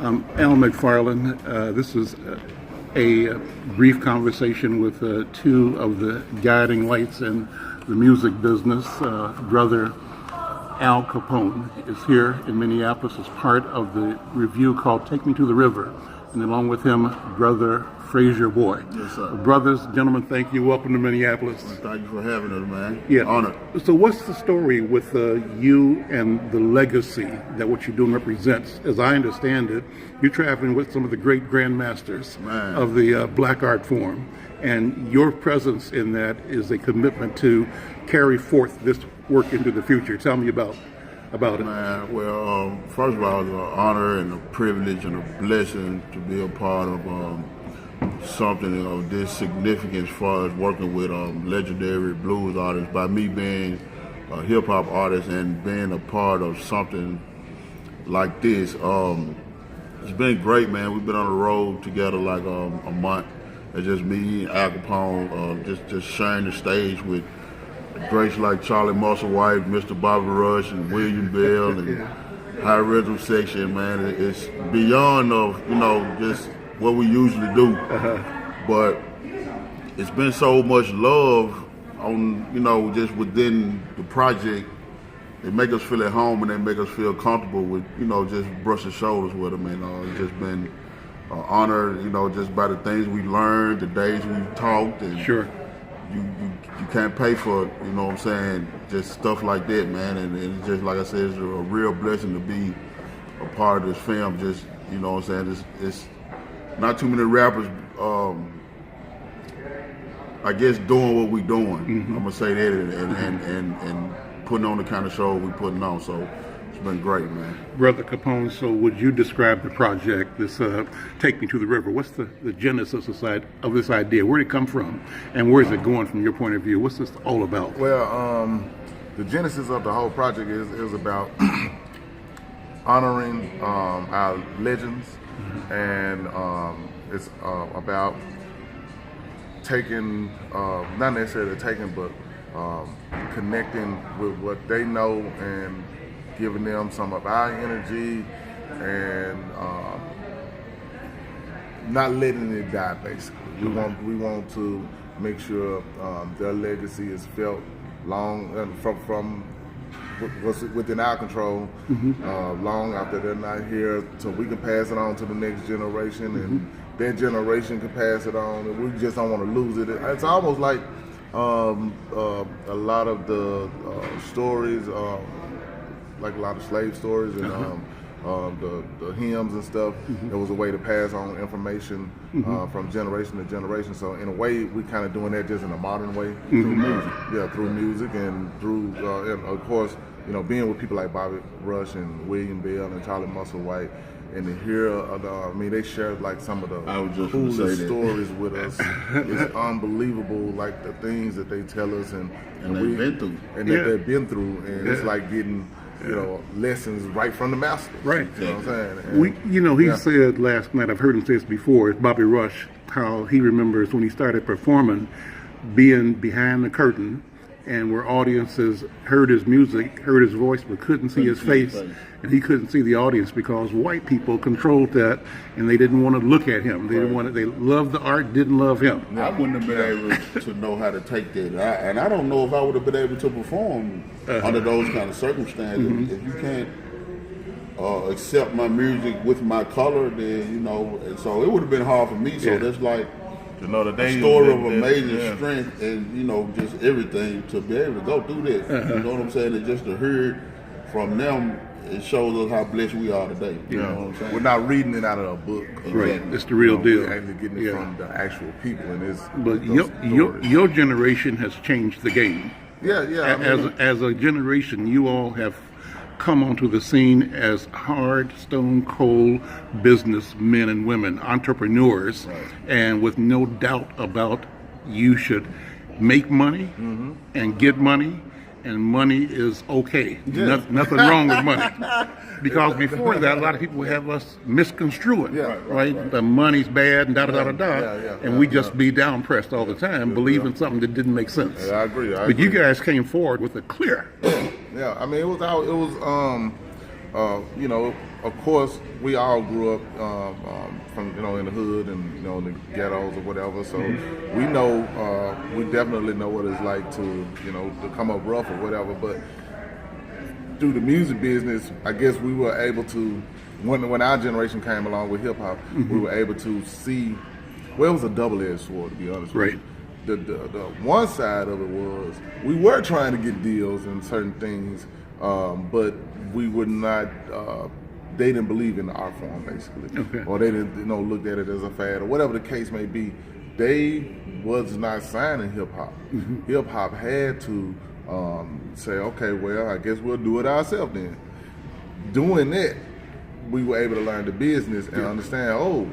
Al McFarland. This is a brief conversation with two of the guiding lights in the music business. Brother Al Capone is here in Minneapolis as part of the review called Take Me to the River. And along with him, Brother Frazier Boy. Yes, sir. Brothers, gentlemen, thank you. Welcome to Minneapolis. Well, thank you for having us, man. Yeah. Honored. So what's the story with you and the legacy that what you're doing represents? As I understand it, you're traveling with some of the great grandmasters of the black art form. And your presence in that is a commitment to carry forth this work into the future. Tell me about it. Man, well, first of all, it's an honor and a privilege and a blessing to be a part of something of this significance as far as working with legendary blues artists. By me being a hip hop artist and being a part of something like this, it's been great, man. We've been on the road together like a month. It's just me, Al Capone, just sharing the stage with greats like Charlie Musselwhite, Mr. Bobby Rush, and William Bell, and High Rhythm Section. Man, it's beyond just what we usually do, but it's been so much love on, just within the project. They make us feel at home and they make us feel comfortable with, just brushing shoulders with them. And it's just been an honor, just by the things we learned, the days we talked. And sure. You can't pay for it, you know what I'm saying? Just stuff like that, man. And it's just, like I said, it's a real blessing to be a part of this film. Just, you know what I'm saying? It's not too many rappers, I guess, doing what we doing. I'm gonna say that, and putting on the kind of show we putting on. So it's been great, man. Brother Capone, so would you describe the project, this Take Me to the River? What's the genesis of this idea? Where did it come from, and where is it going from your point of view? What's this all about? Well, the genesis of the whole project is about honoring our legends, and it's about taking, not necessarily taking, but connecting with what they know and giving them some of our energy and not letting it die. Basically, we want to make sure their legacy is felt long from what's within our control, long after they're not here, so we can pass it on to the next generation, and their generation can pass it on, and we just don't want to lose it. It's almost like a lot of the stories, like a lot of slave stories and the hymns and stuff. It was a way to pass on information from generation to generation. So in a way, we kind of doing that just in a modern way through music. Yeah, through music and through, and of course, being with people like Bobby Rush and William Bell and Charlie Musselwhite, and to hear, they shared like some of the coolest stories with us. It's unbelievable, like the things that they tell us and they've been through, and that they've been through, and it's like getting lessons right from the master. Right. You know what I'm saying? And, he said last night, I've heard him say this before, it's Bobby Rush, how he remembers when he started performing, being behind the curtain, and where audiences heard his music, heard his voice, but couldn't see his face, and he couldn't see the audience because white people controlled that, and they didn't want to look at him. They didn't want to. They loved the art, didn't love him. I wouldn't have been able to know how to take that, and I don't know if I would have been able to perform under those kind of circumstances. If you can't accept my music with my color, then and so it would have been hard for me. So that's like a story of amazing strength and just everything to be able to go through that. You know what I'm saying? And just to hear it from them, it shows us how blessed we are today. You know what I'm saying? We're not reading it out of a book. Right, it's the real deal. We're actually getting it from the actual people, and it's. But your generation has changed the game. Yeah. As a generation, you all have come onto the scene as hard, stone cold businessmen and women, entrepreneurs, and with no doubt about you should make money and get money, and money is okay. Nothing wrong with money. Because before that, a lot of people have us misconstruing, right? The money's bad and and we just be down pressed all the time, believing something that didn't make sense. Yeah, I agree. But you guys came forward with a clear. Yeah, I mean, it was of course, we all grew up from in the hood and in the ghettos or whatever. So we know, we definitely know what it's like to to come up rough or whatever. But through the music business, I guess we were able to, when our generation came along with hip hop, we were able to see. Well, it was a double-edged sword, to be honest. Right. With you. The one side of it was we were trying to get deals and certain things, but we would not. They didn't believe in the art form, basically, Okay. or they didn't looked at it as a fad, or whatever the case may be. They was not signing hip hop. Hip hop had to say, okay, well, I guess we'll do it ourselves then. Doing that, we were able to learn the business and understand. Oh,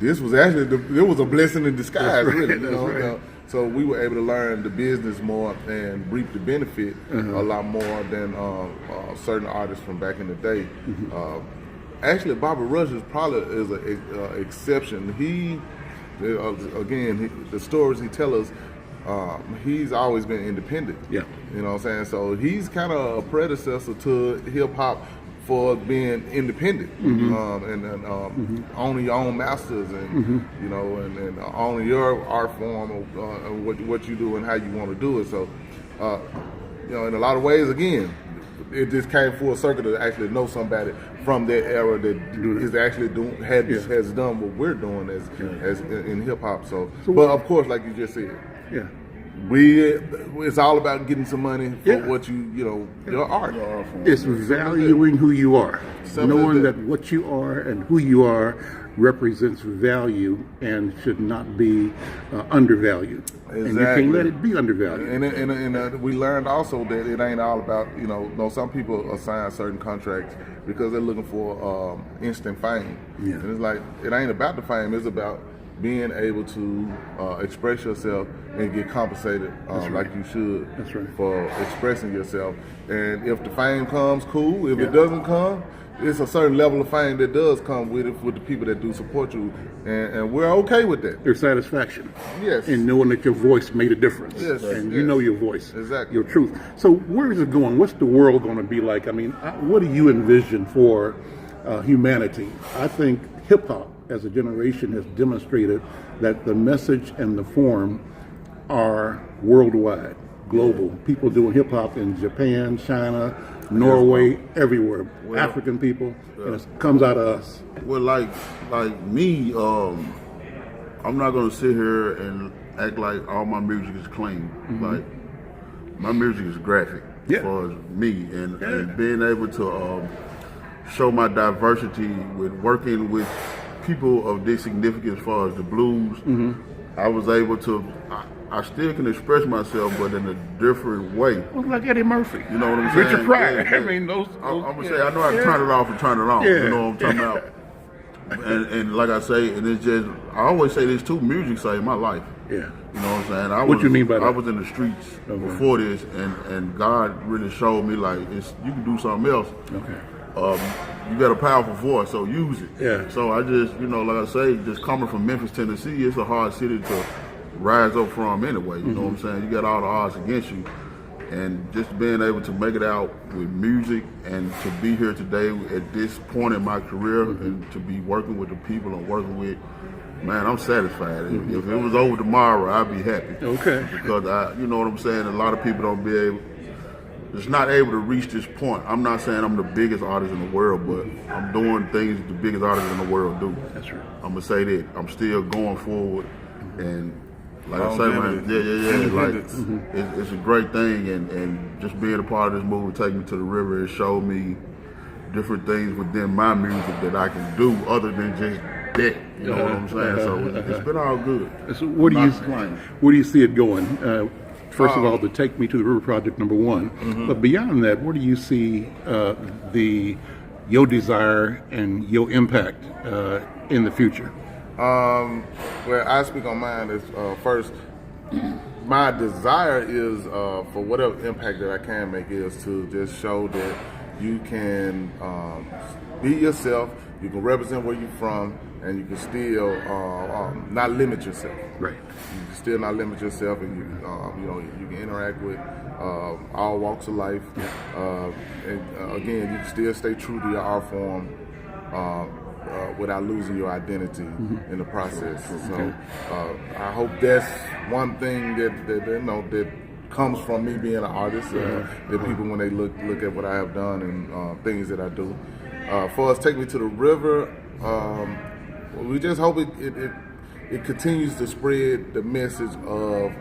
this was actually it was a blessing in disguise, That's right, really. that's right. So we were able to learn the business more and reap the benefit a lot more than certain artists from back in the day. Actually, Bobby Rush is probably an exception. He, again, the stories he tells us, he's always been independent. Yeah. You know what I'm saying? So he's kind of a predecessor to hip hop for being independent and owning your own masters and and owning your art form of what you do and how you want to do it. So in a lot of ways, again, it just came full circle to actually know somebody from that era that is actually has done what we're doing as in hip hop. So, but of course, like you just said, Yeah. it's all about getting some money for what your art. It's valuing who you are, knowing that what you are and who you are represents value and should not be undervalued. Exactly. And you can't let it be undervalued. And we learned also that it ain't all about some people assign certain contracts because they're looking for instant fame. Yeah. And it's like it ain't about the fame; it's about being able to express yourself and get compensated like you should That's right. for expressing yourself. And if the fame comes, cool. If it doesn't come, it's a certain level of fame that does come with it, with the people that do support you, and we're okay with that. There's satisfaction. Yes. In knowing that your voice made a difference. Yes, And you yes. know your voice. Exactly. Your truth. So where is it going? What's the world going to be like? I mean, what do you envision for humanity? I think hip hop as a generation has demonstrated that the message and the form are worldwide, global. People doing hip hop in Japan, China, Norway, everywhere. African people, and it comes out of us. Well, like me, I'm not gonna sit here and act like all my music is clean. Like my music is graphic Yeah. as far as me, and being able to show my diversity with working with people of this significance as far as the blues. I was able to. I still can express myself, but in a different way. Well, like Eddie Murphy. You know what I'm saying? Richard Pryor. Yeah, I mean, those I'm gonna say I know how to turn it off and turn it on. Yeah. You know what I'm talking about? And like I say, and it's just I always say this too. Music saved my life. Yeah. You know what I'm saying? What you mean by that? I was in the streets before this, and God really showed me like you can do something else. Okay. You got a powerful voice, so use it. Yeah. So I just, like I say, just coming from Memphis, Tennessee, it's a hard city to rise up from anyway. You know what I'm saying? You got all the odds against you. And just being able to make it out with music and to be here today at this point in my career and to be working with the people I'm working with, man, I'm satisfied. If it was over tomorrow, I'd be happy. Okay. Because you know what I'm saying? A lot of people don't be able, just not able to reach this point. I'm not saying I'm the biggest artist in the world, but I'm doing things the biggest artists in the world do. That's right. I'm gonna say that I'm still going forward, and like I say, man, like it's a great thing, and just being a part of this movie, Take Me to the River, it showed me different things within my music that I can do other than just that. You know what I'm saying? So it's been all good. So where do you see it going? First of all, the Take Me to the River project, number one. But beyond that, where do you see your desire and your impact in the future? Well, I speak on mine is first. My desire is for whatever impact that I can make is to just show that you can be yourself. You can represent where you're from, and you can still not limit yourself. Right. You can still not limit yourself, and you can interact with all walks of life. And again, you can still stay true to your art form without losing your identity in the process. So I hope that's one thing that comes from me being an artist. That people, when they look at what I have done and things that I do, for us, Take Me to the River. We just hope it continues to spread the message of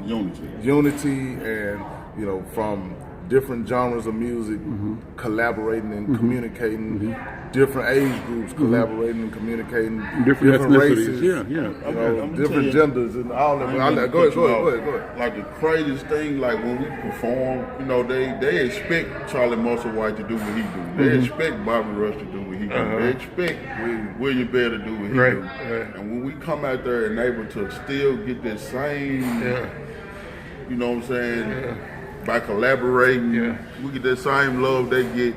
unity, and from different genres of music, collaborating and communicating, different age groups collaborating and communicating, different races, ethnicities, different genders, and all that. Go ahead. Like the craziest thing, like when we perform, they expect Charlie Musselwhite to do what he do. They expect Bobby Rush to do what he do. They expect William Bell to do what he do. And when we come out there and able to still get that same, you know what I'm saying, by collaborating, we get that same love they get.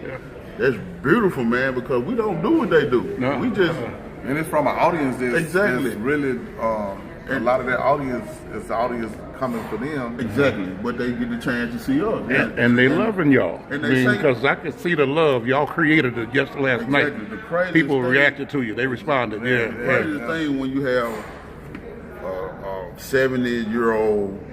That's beautiful, man, because we don't do what they do. No. We just... And it's from an audience that's really, a lot of that audience is the audience coming for them. Exactly, but they get the chance to see us. and they loving y'all. And they say, because I could see the love y'all created it just last night. The craziest People thing, reacted to you. They responded. The craziest thing when you have a 70-year-old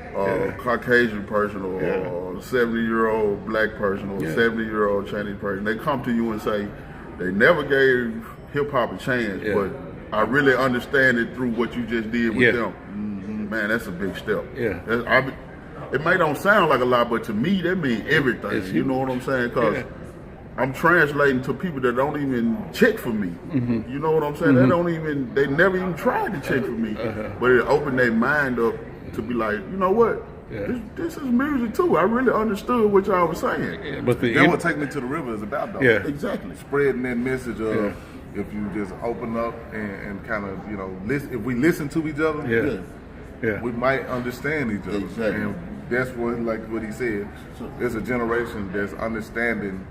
Caucasian person or a 70-year-old black person or a 70-year-old Chinese person, they come to you and say they never gave hip hop a chance, but I really understand it through what you just did with them. Man, that's a big step. It may don't sound like a lot, but to me that means everything. You know what I'm saying? Because I'm translating to people that don't even check for me. You know what I'm saying? They never even tried to check for me, but it opened their mind up to be like, you know what? This is music too. I really understood what y'all was saying. But That's what Take Me to the River is about, though. Exactly. Spreading that message of if you just open up and kind of, listen. If we listen to each other, we might understand each other. Exactly. And that's what he said. There's a generation that's understanding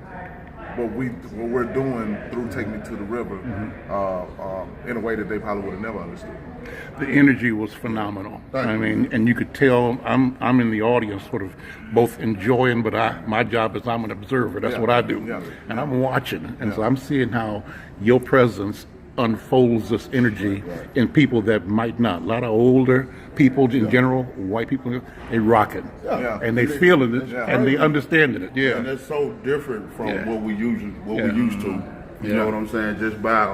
what we're doing through Take Me to the River in a way that they probably would have never understood. The energy was phenomenal. I mean, and you could tell I'm in the audience, sort of both enjoying, but my job is I'm an observer. That's what I do, and I'm watching, and so I'm seeing how your presence unfolds this energy in people that might not. A lot of older people in general, white people, they rocking, and they feeling it, and they understanding it. And that's so different from what we used to. You know what I'm saying? Just by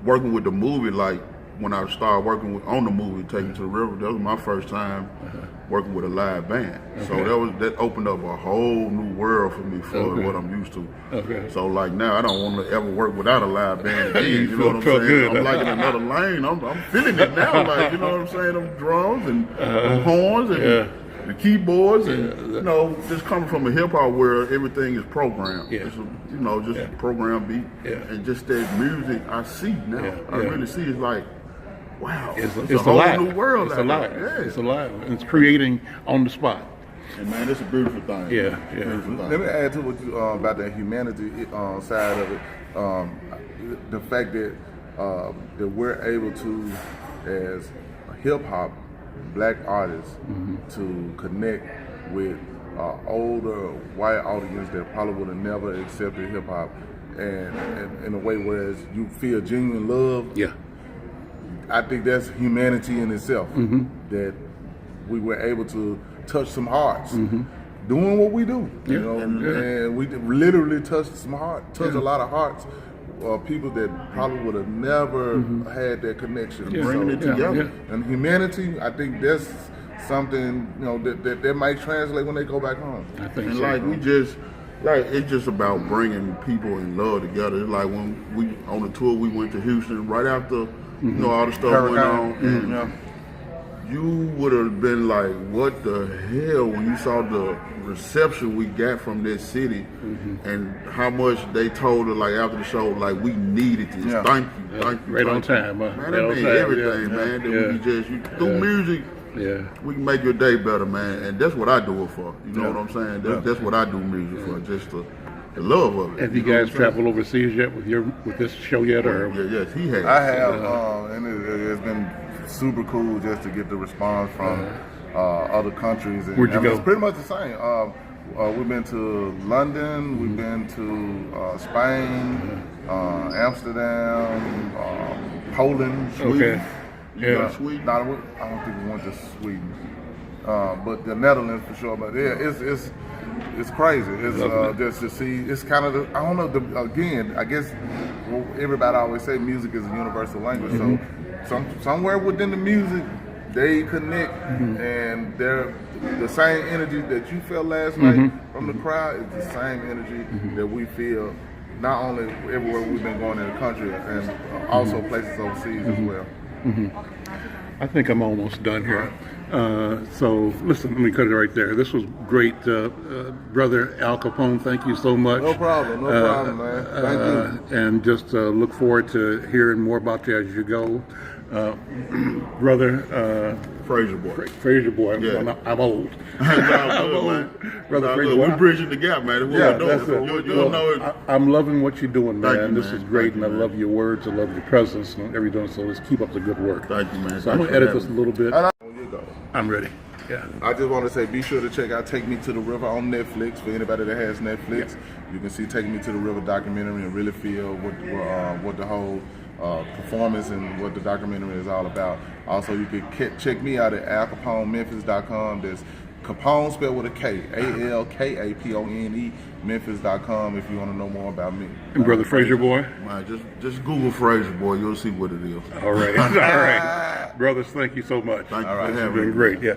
working with the movie, like when I started working on the movie Take Me to the River, that was my first time working with a live band. So that opened up a whole new world for me for what I'm used to. So like now I don't want to ever work without a live band again. You know what I'm saying? Good. I'm like in another lane. I'm feeling it now. Like, you know what I'm saying? Them drums and them horns and the keyboards and just coming from a hip hop where everything is programmed. It's just a program beat and just that music I see now. I really see it's like, wow, it's a whole alive. new world. It's alive. It's alive. And it's creating on the spot. And man, it's a beautiful thing. Let me add to what you about the humanity side of it. The fact that we're able to, as hip hop black artists, to connect with older white audience that probably would have never accepted hip hop, and in a way whereas you feel genuine love. I think that's humanity in itself. That we were able to touch some hearts, doing what we do. And we literally touched a lot of hearts. People that probably would have never had that connection. Bringing it together. And humanity, I think that's something that might translate when they go back home. I think and so. It's just about bringing people in love together. It's like when we on the tour, we went to Houston right after all the stuff went on, and you would have been like, "What the hell?" when you saw the reception we got from this city, and how much they told us like after the show, like we needed this. Thank you. Right on time, man. Man, that means everything, man. That we just through music. We can make your day better, man, and that's what I do it for. You know what I'm saying? That's what I do music for, just the love of it. Have you guys traveled overseas yet with this show yet, or? Yes, he has. I have, and it's been super cool just to get the response from other countries. And Where'd you go? It's pretty much the same. We've been to London. We've been to Spain, Amsterdam, Poland, Sweden. Okay. Yeah. Sweden. Not, I don't think we went to Sweden, but the Netherlands for sure. But yeah, it's crazy. It's just to see. It's kind of I don't know. Again, I guess everybody always say music is a universal language. So somewhere within the music, they connect, and they're the same energy that you felt last night from the crowd is the same energy that we feel. Not only everywhere we've been going in the country, and also places overseas as well. I think I'm almost done here. So listen, let me cut it right there. This was great, brother Al Capone. Thank you so much. No problem, man. Thank you. And just look forward to hearing more about you as you go, brother. Fraser boy. Fraser boy. Yeah. I'm old. I'm old. Brother Fraser We're boy. bridging the gap, man. That's it. You'll know it. I'm loving what you're doing, man. Thank you, This man. is great, Thank you, and I man. love your words. I love your presence and everything. So let's keep up the good work. Thank you, man. So I'm Thanks gonna for edit having this a me. little bit. You go. I'm ready. Yeah. I just want to say, be sure to check out Take Me to the River on Netflix. For anybody that has Netflix, you can see Take Me to the River documentary and really feel what the whole performance and what the documentary is all about. Also, you can check me out at alcaponememphis.com. That's Capone spelled with a K, ALKAPONE, Memphis.com if you want to know more about me. And brother Fraser boy. Man, just Google Fraser boy. You'll see what it is. All right. All right. Brothers, thank you so much. Thank you All right. for You've having been me. great. Yeah.